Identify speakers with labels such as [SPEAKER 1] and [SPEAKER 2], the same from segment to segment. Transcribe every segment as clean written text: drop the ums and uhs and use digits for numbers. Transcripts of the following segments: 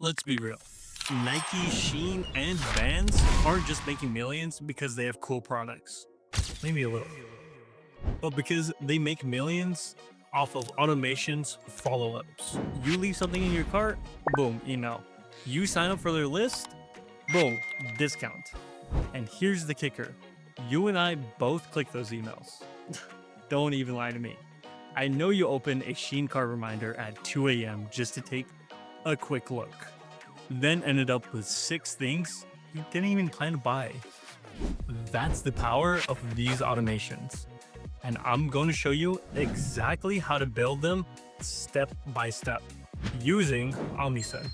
[SPEAKER 1] Let's be real. Nike, Sheen, and Vans aren't just making millions because they have cool products. Maybe a little. But because they make millions off of automations, follow-ups. You leave something in your cart, boom, email. You sign up for their list, boom, discount. And here's the kicker. You and I both click those emails. Don't even lie to me. I know you open a Sheen cart reminder at 2 a.m. just to take a quick look. Then ended up with 6 things you didn't even plan to buy. That's the power of these automations. And I'm going to show you exactly how to build them step by step using Omnisend.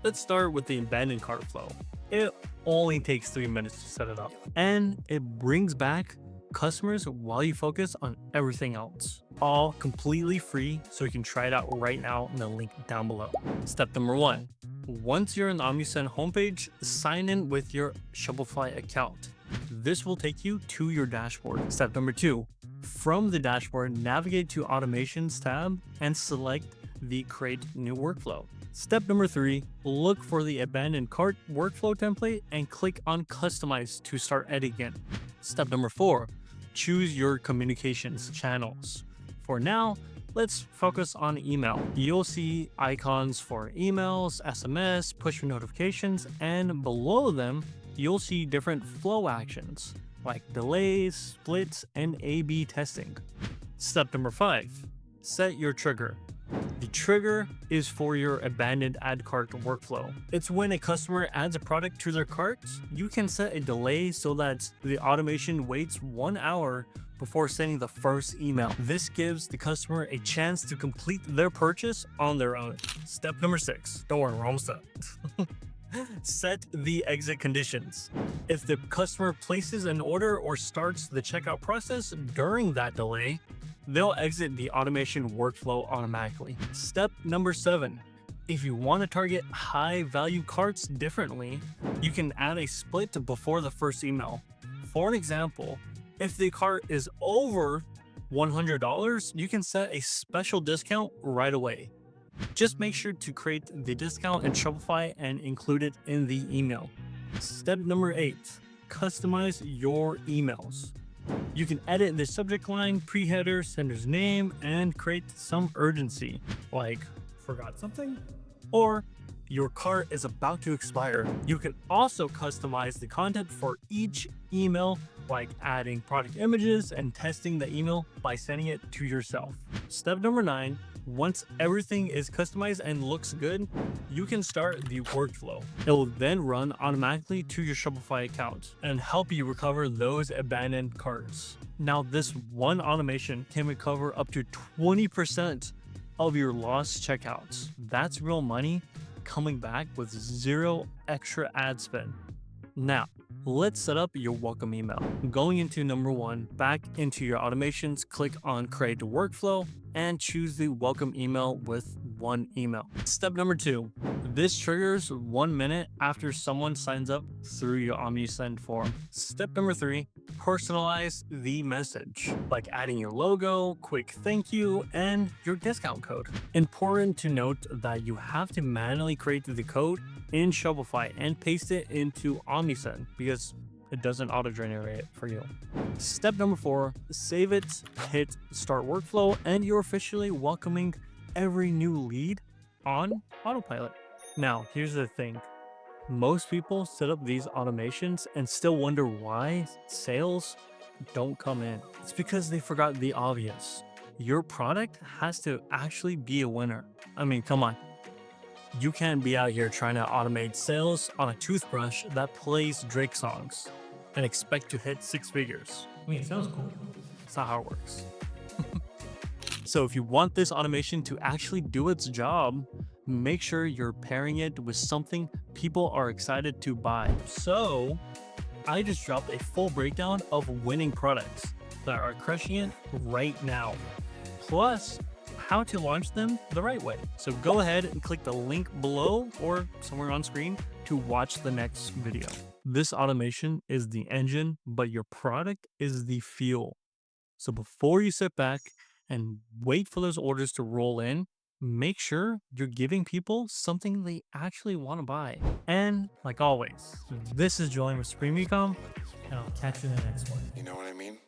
[SPEAKER 1] Let's start with the abandoned cart flow. It only takes 3 minutes to set it up, and it brings back customers while you focus on everything else. All completely free, so you can try it out right now in the link down below. Step number 1. Once you're on the Omnisend homepage, sign in with your Shopify account. This will take you to your dashboard. Step number 2. From the dashboard, navigate to Automations tab and select the Create New Workflow. Step number 3, look for the abandoned cart workflow template and click on Customize to start editing it. Step number 4, choose your communications channels. For now, let's focus on email. You'll see icons for emails, SMS, push notifications, and below them, you'll see different flow actions like delays, splits, and A/B testing. Step number 5, set your trigger. The trigger is for your abandoned ad cart workflow. It's when a customer adds a product to their cart, you can set a delay so that the automation waits 1 hour before sending the first email. This gives the customer a chance to complete their purchase on their own. Step number 6, don't worry, we're almost done. Set the exit conditions. If the customer places an order or starts the checkout process during that delay, they'll exit the automation workflow automatically. Step number 7. If you want to target high value carts differently, you can add a split before the first email. For an example, if the cart is over $100, you can set a special discount right away. Just make sure to create the discount in Shopify and include it in the email. Step number 8, customize your emails. You can edit the subject line, pre-header, sender's name, and create some urgency, like forgot something, or your cart is about to expire. You can also customize the content for each email, like adding product images and testing the email by sending it to yourself. Step number 9, once everything is customized and looks good, you can start the workflow. It will then run automatically to your Shopify account and help you recover those abandoned carts. Now, this one automation can recover up to 20% of your lost checkouts. That's real money coming back with 0 extra ad spend. Now, let's set up your welcome email. Going into number 1, back into your automations, click on Create Workflow and choose the welcome email with 1 email. Step number 2, this triggers 1 minute after someone signs up through your Omnisend form. Step number 3, personalize the message, like adding your logo, quick thank you, and your discount code. Important to note that you have to manually create the code in Shopify and paste it into Omnisend because it doesn't auto-generate it for you. Step number 4, save it, hit start workflow, and you're officially welcoming every new lead on autopilot. Now, here's the thing. Most people set up these automations and still wonder why sales don't come in. It's because they forgot the obvious. Your product has to actually be a winner. I mean, come on. You can't be out here trying to automate sales on a toothbrush that plays Drake songs and expect to hit 6 figures. I mean, it sounds cool. That's not how it works. So if you want this automation to actually do its job, make sure you're pairing it with something people are excited to buy. So I just dropped a full breakdown of winning products that are crushing it right now. Plus, how to launch them the right way. So go ahead and click the link below or somewhere on screen to watch the next video. This automation is the engine, but your product is the fuel. So before you sit back and wait for those orders to roll in, Make sure you're giving people something they actually want to buy. And like always, this is Julian with Supreme Ecom, and I'll catch you in the next one.
[SPEAKER 2] You know what I mean?